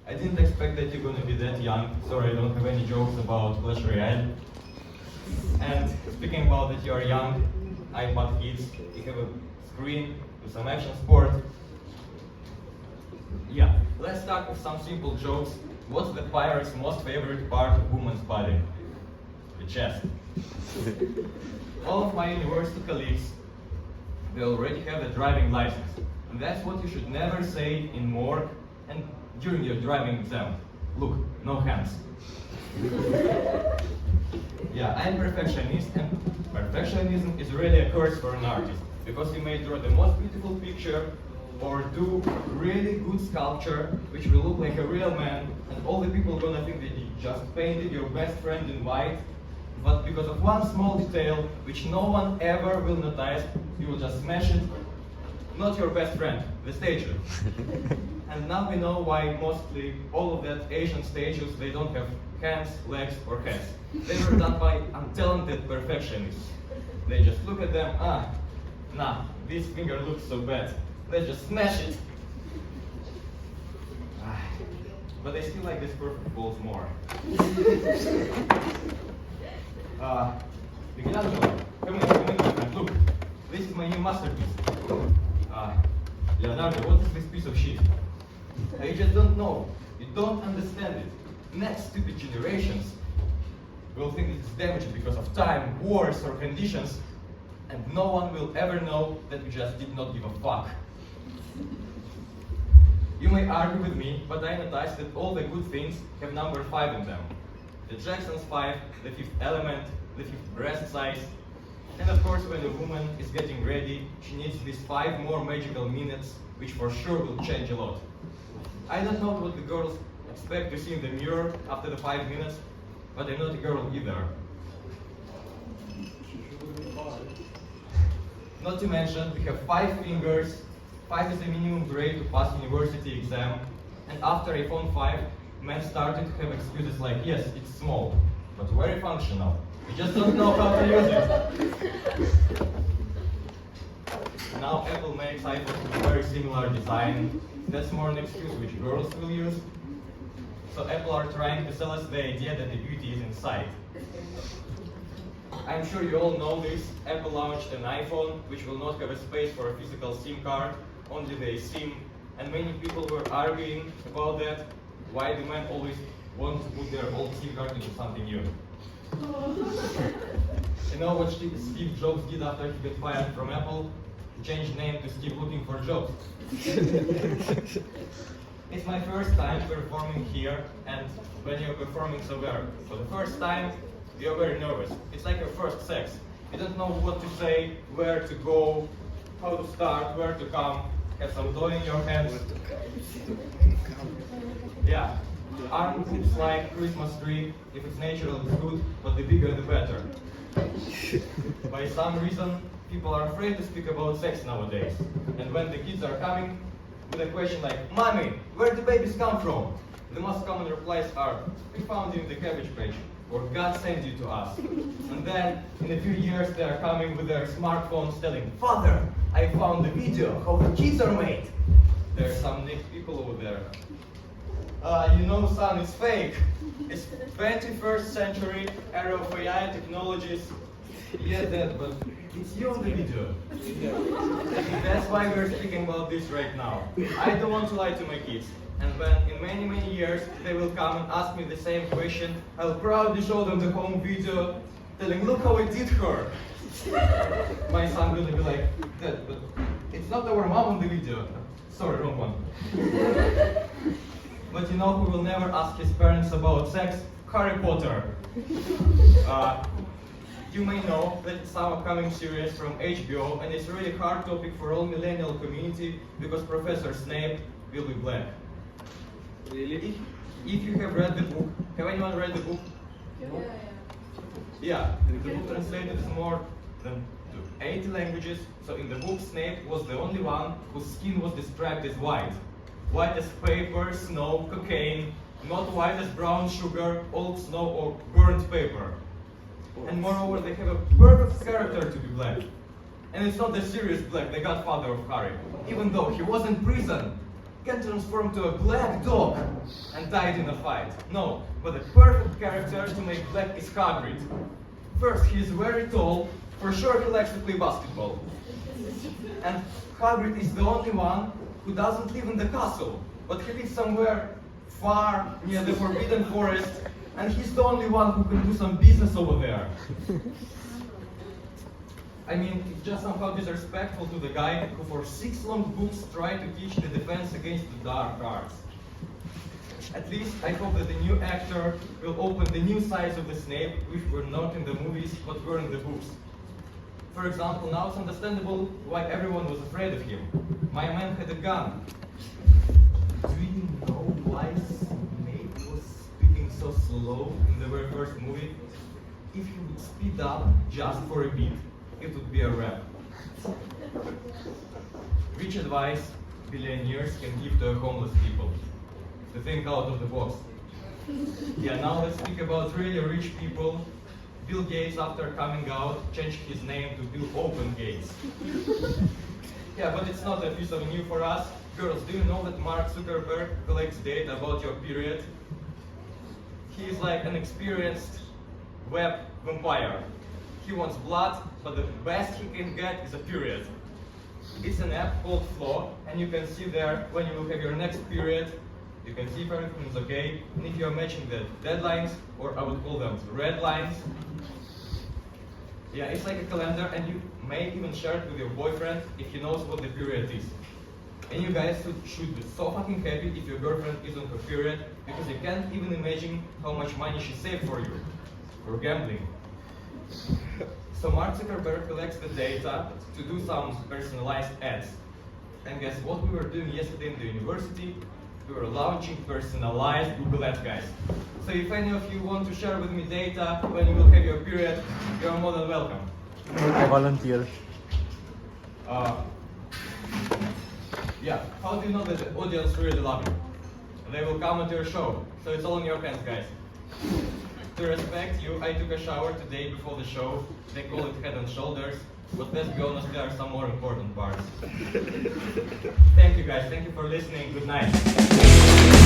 I didn't expect that you're gonna be that young. Sorry, I don't have any jokes about Clash Royale. And speaking about that you are young, iPad kids, you have a screen with some action sport. Yeah, let's start with some simple jokes. What's the pirate's most favorite part of woman's body? The chest. All of my university colleagues, they already have a driving license. And that's what you should never say in morgue and during your driving exam. Look, no hands. Yeah, I'm perfectionist, and perfectionism is really a curse for an artist, because you may draw the most beautiful picture or do really good sculpture which will look like a real man, and all the people gonna think that you just painted your best friend in white, but because of one small detail which no one ever will notice, you will just smash it. Not your best friend, the statue. And now we know why mostly all of that Asian statues, they don't have hands, legs, or heads. They were done by untalented perfectionists. They just look at them, nah, this finger looks so bad. Let's just smash it. But I still like these perfect balls more. Michelangelo, come in, my friend. Look, this is my new masterpiece. Leonardo, what is this piece of shit? You just don't know. You don't understand it. Next stupid generations will think it's damaged because of time, wars, or conditions, and no one will ever know that we just did not give a fuck. You may argue with me, but I noticed that all the good things have number 5 in them. The Jackson's 5, the 5th element, the 5th breast size, and of course when a woman is getting ready, she needs these 5 more magical minutes, which for sure will change a lot. I don't know what the girls expect to see in the mirror after the 5 minutes, but I'm not a girl either. Not to mention, we have 5 fingers, 5 is the minimum grade to pass university exam, and after iPhone 5, men started to have excuses like, yes, it's small, but very functional. We just don't know how to use it. Now Apple makes iPhones with very similar design. That's more an excuse which girls will use. So Apple are trying to sell us the idea that the beauty is inside. I'm sure you all know this. Apple launched an iPhone which will not have a space for a physical SIM card, only the SIM. And many people were arguing about that. Why do men always want to put their old SIM card into something new? You know what Steve Jobs did after he got fired from Apple? He changed name to Steve Looking for Jobs. It's my first time performing here, and when you're performing somewhere for the first time, you're very nervous. It's like your first sex. You don't know what to say, where to go, how to start, where to come, have some dough in your hands. Yeah, arm looks like Christmas tree. If it's natural, it's good, but the bigger the better. By some reason, people are afraid to speak about sex nowadays. And when the kids are coming with a question like, "Mommy, where do babies come from?" the most common replies are, "We found you in the cabbage patch," or "God sent you to us." And then, in a few years, they are coming with their smartphones telling, "Father, I found a video how the kids are made." There are some nice people over there. You know, son, it's fake. It's 21st century era of AI technologies. Yeah, Dad, but it's you on the video. That's why we're speaking about this right now. I don't want to lie to my kids. And when in many, many years they will come and ask me the same question, I'll proudly show them the home video, telling, "Look how I did her." My son will be like, "Dad, but it's not our mom on the video." Sorry, wrong one. But you know who will never ask his parents about sex? Harry Potter. You may know that it's some upcoming series from HBO, and it's a really hard topic for all millennial community because Professor Snape will be black. Really? If you have read the book, have anyone read the book? Yeah, the book translated is more than 80 languages, so in the book Snape was the only one whose skin was described as white. White as paper, snow, cocaine, not white as brown sugar, old snow, or burnt paper. And moreover, they have a perfect character to be black. And it's not the serious black, the godfather of Harry. Even though he was in prison, can transform to a black dog and died in a fight. No, but the perfect character to make black is Hagrid. First, he is very tall, for sure he likes to play basketball. And Hagrid is the only one who doesn't live in the castle, but he lives somewhere far near the Forbidden Forest, and he's the only one who can do some business over there. I mean, it's just somehow disrespectful to the guy who for 6 long books tried to teach the defense against the dark arts. At least I hope that the new actor will open the new sides of the Snape, which were not in the movies, but were in the books. For example, now it's understandable why everyone was afraid of him. My man had a gun. Do you know why Snape was speaking so slow in the very first movie? If he would speed up just for a bit, it would be a wrap. Rich advice billionaires can give to homeless people. To think out of the box. Yeah, now let's speak about really rich people. Bill Gates, after coming out, changed his name to Bill Open Gates. Yeah, but it's not a piece of news for us. Girls, do you know that Mark Zuckerberg collects data about your period? He is like an experienced web vampire. He wants blood, but the best he can get is a period. It's an app called Flow, and you can see there when you will have your next period. You can see if everything is okay, and if you are matching the deadlines, or I would call them red lines. Yeah, it's like a calendar, and you may even share it with your boyfriend if he knows what the period is. And you guys should be so fucking happy if your girlfriend isn't her period, because you can't even imagine how much money she saved for you, for gambling. So Mark Zuckerberg collects the data to do some personalized ads. And guess what we were doing yesterday in the university? We were launching personalized Google Ads, guys. So if any of you want to share with me data when you will have your period, you are more than welcome. I volunteer. Yeah, how do you know that the audience really love you? They will come to your show, so it's all in your hands, guys. To respect you, I took a shower today before the show. They call it head and shoulders, but let's be honest, there are some more important parts. Thank you guys, thank you for listening, good night.